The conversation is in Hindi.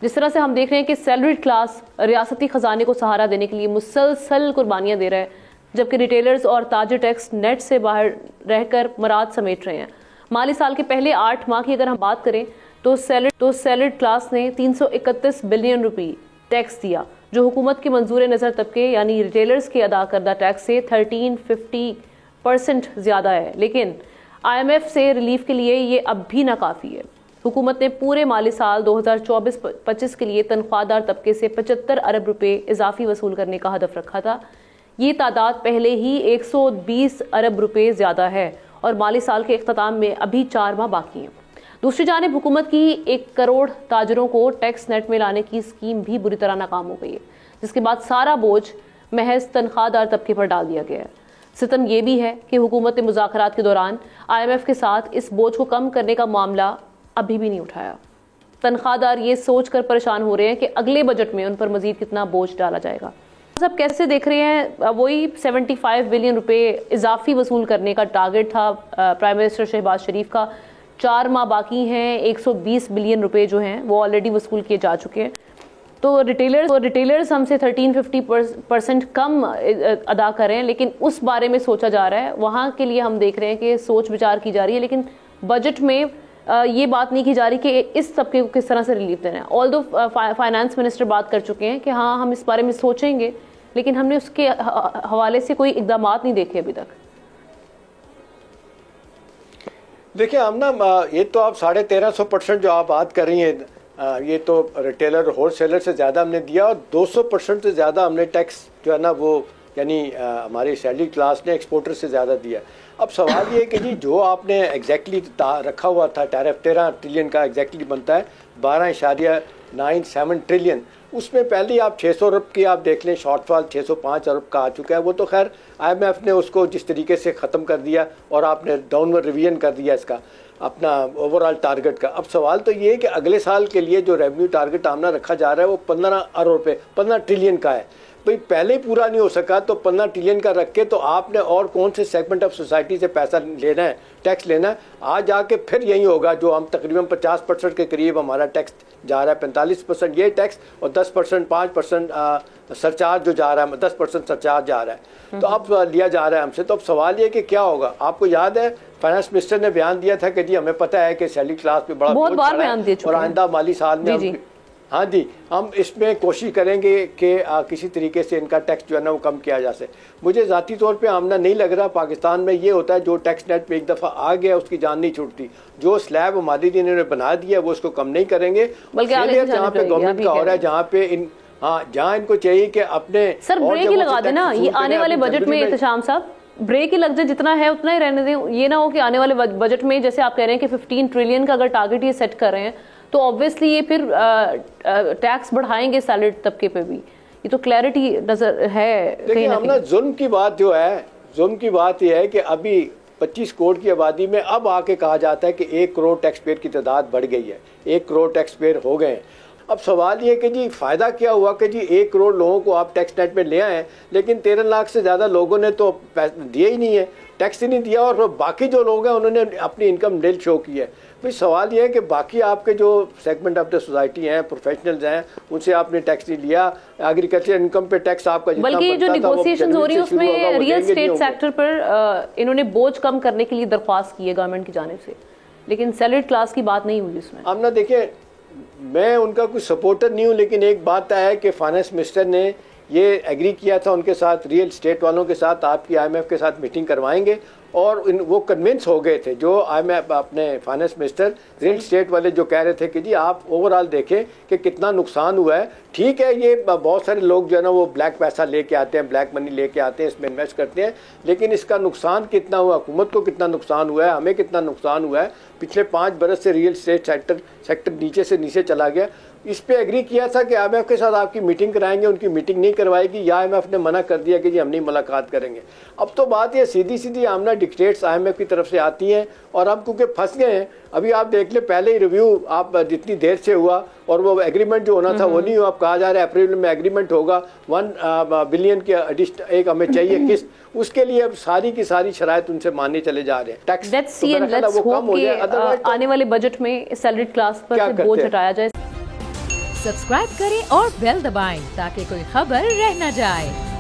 जिस तरह से हम देख रहे हैं कि सैलरीड क्लास रियासती खजाने को सहारा देने के लिए मुसलसल कुर्बानियां दे रहा है, जबकि रिटेलर्स और ताजिर टैक्स नेट से बाहर रहकर मराद समेट रहे हैं। माली साल के पहले 8 माह की अगर हम बात करें तो सैलरीड क्लास ने 331 बिलियन रुपए टैक्स दिया, जो हुकूमत के मंजूर नज़र तबके यानी रिटेलर्स के अदा करदा टैक्स से 1350% ज़्यादा है। लेकिन IMF से रिलीफ के लिए ये अब भी नाकाफ़ी है। हुकूमत ने पूरे माली साल 2024-25 के लिए तनख्वाहदार तबके से 75 अरब रुपए इजाफी वसूल करने का हदफ रखा था। ये तादाद पहले ही 120 अरब रुपए ज़्यादा है और माली साल के इख्तिताम में अभी 4 माह बाकी हैं। दूसरी जानिब हुकूमत की 1 करोड़ ताजरों को टैक्स नेट में लाने की स्कीम भी बुरी तरह नाकाम हो गई है, जिसके बाद सारा बोझ महज तनख्वाहदार तबके पर डाल दिया गया है। सितम यह भी है कि हुकूमत ने मुज़ाकरात के दौरान IMF के साथ इस बोझ को कम करने का मामला अभी भी नहीं उठाया। तनख्वाहदार ये सोच कर परेशान हो रहे हैं कि अगले बजट में उन पर मजीद कितना बोझ डाला जाएगा। सब कैसे देख रहे हैं? वही 75 बिलियन रुपए इजाफी वसूल करने का टारगेट था प्राइम मिनिस्टर शहबाज शरीफ का। 4 माह बाकी हैं, 120 बिलियन रुपए जो हैं वो ऑलरेडी वसूल किए जा चुके हैं। तो रिटेलर्स हमसे 13-50% कम अदा करें, लेकिन उस बारे में सोचा जा रहा है। वहाँ के लिए हम देख रहे हैं कि सोच विचार की जा रही है, लेकिन बजट में ये बात नहीं की जा रही कि इस तबके को किस तरह से रिलीफ देना है। ऑल्दो फाइनेंस मिनिस्टर बात कर चुके हैं कि हाँ हम इस बारे में सोचेंगे, लेकिन हमने उसके हवाले से कोई इकदाम नहीं देखे अभी तक। देखिए हम ना, ये तो आप 1350% जो आप बात कर रही हैं, ये तो रिटेलर होलसेलर से ज़्यादा हमने दिया और 200% से ज़्यादा हमने टैक्स जो है ना वो यानी हमारी सैलरी क्लास ने एक्सपोर्टर से ज़्यादा दिया। अब सवाल ये है कि जी जो आपने एग्जैक्टली रखा हुआ था टैरिफ 13 ट्रिलियन का एग्जैक्टली बनता है 12.97 ट्रिलियन, उसमें पहले ही आप 600 अरब की आप देख लें, शॉर्टफॉल 605 अरब का आ चुका है। वो तो खैर IMF ने उसको जिस तरीके से ख़त्म कर दिया और आपने डाउनवर्ड रिवीजन कर दिया इसका अपना ओवरऑल टारगेट का। अब सवाल तो ये है कि अगले साल के लिए जो रेवेन्यू टारगेट आमना रखा जा रहा है वो 15 अरब रुपये 15 ट्रिलियन का है। भाई पहले ही पूरा नहीं हो सका तो 15 ट्रिलियन का रख के तो आपने और कौन से सेगमेंट ऑफ सोसाइटी से पैसा लेना है, टैक्स लेना है? आज आके फिर यही होगा जो हम तकरीबन 50% के करीब हमारा टैक्स जा रहा है। 45% ये टैक्स और 10% 5% सरचार्ज जो जा रहा है, 10% सरचार्ज जा रहा है, तो अब लिया जा रहा है हमसे। तो अब सवाल ये कि क्या होगा? आपको याद है फाइनेंस मिनिस्टर ने बयान दिया था कि जी हमें पता है कि सैलरी क्लास पे बड़ा बहुत बार बयान दिया और आइंदा माली साल में हाँ जी हम इसमें कोशिश करेंगे कि किसी तरीके से इनका टैक्स जो है ना वो कम किया जा सके। मुझे ज़ाती तौर पे आमना नहीं लग रहा। पाकिस्तान में ये होता है जो टैक्स नेट पे एक दफ़ा आ गया उसकी जान नहीं छूटती। जो स्लैब हमारी दिन इन्होंने बना दिया वो उसको कम नहीं करेंगे। जहाँ पे गवर्नमेंट का हो रहा है, जहाँ पे जहाँ इनको चाहिए कि अपने सर ब्रेक ही लगा देना। ये आने वाले बजट में एहतशाम साहब ब्रेक ही लग जाए, जितना है उतना ही रहने दें। ये ना हो कि आने वाले बजट में जैसे आप कह रहे हैं कि 15 ट्रिलियन का अगर टारगेट ये सेट कर रहे हैं तो ऑब्वियसली ये फिर टैक्स बढ़ाएंगे सैलरीड तबके पे भी। ये तो क्लैरिटी नजर है। देखिए हम ना जुल्म की बात जो है, जुल्म की बात यह है कि अभी 25 करोड़ की आबादी में अब आके कहा जाता है कि 1 करोड़ टैक्स पेयर की तादाद बढ़ गई है, 1 करोड़ टैक्स पेयर हो गए हैं। अब सवाल ये कि जी फ़ायदा क्या हुआ कि जी 1 करोड़ लोगों को आप टैक्स नेट में ले आए, लेकिन 13 लाख से ज़्यादा लोगों ने तो दिए ही नहीं है, टैक्स ही नहीं दिया, और बाकी जो लोग हैं उन्होंने अपनी इनकम निल शो की है। भाई सवाल ये है कि बाकी आपके जो सेगमेंट ऑफ द सोसाइटी हैं, प्रोफेशनल्स हैं, उनसे आपने टैक्स नहीं लिया। एग्रीकल्चर इनकम पे टैक्स आपका जितना बल्कि जो निगोशिएशंस हो रही है उसमें रियल स्टेट सेक्टर पर इन्होंने बोझ कम करने के लिए दरख्वास्त की है गवर्नमेंट की जानिब से, लेकिन सैलरीड क्लास की बात नहीं हुई उसमें। हम ना देखिए मैं उनका कोई सपोर्टर नहीं हूँ, लेकिन एक बात है कि फाइनेंस मिनिस्टर ने ये एग्री किया था उनके साथ, रियल स्टेट वालों के साथ आपकी IMF के साथ मीटिंग करवाएंगे, और वो कन्विंस हो गए थे जो IMF अपने फाइनेंस मिनिस्टर रियल स्टेट वाले जो कह रहे थे कि जी आप ओवरऑल देखें कि कितना नुकसान हुआ है। ठीक है ये बहुत सारे लोग जो है ना वो ब्लैक पैसा लेके आते हैं, ब्लैक मनी लेके आते हैं, इसमें इन्वेस्ट करते हैं, लेकिन इसका नुकसान कितना हुआ, हुकूमत को कितना नुकसान हुआ है, हमें कितना नुकसान हुआ है। पिछले 5 बरस से रियल स्टेट सेक्टर नीचे से नीचे चला गया। इस पे एग्री किया था कि IMF के साथ आपकी मीटिंग कराएंगे, उनकी मीटिंग नहीं करवाएगी, या IMF ने मना कर दिया कि जी हम नहीं मुलाकात करेंगे। अब तो बात ये सीधी सीधी आमना डिक्टेट्स IMF की तरफ से आती हैं, और हम क्योंकि फंस गए हैं। अभी आप देख ले पहले ही रिव्यू आप जितनी देर से हुआ और वो एग्रीमेंट जो होना था वो नहीं हुआ। अब कहा जा रहा है अप्रैल में एग्रीमेंट होगा, 1 बिलियन के एक हमें चाहिए किस्त, उसके लिए अब सारी की सारी शराइत उनसे मानने चले जा रहे हैं। टैक्स वो कम हो जाए, आने वाले बजट में सैलरीड क्लास पर बोझ हटाया जाए। सब्सक्राइब करें और बेल दबाएं ताकि कोई खबर रह न जाए।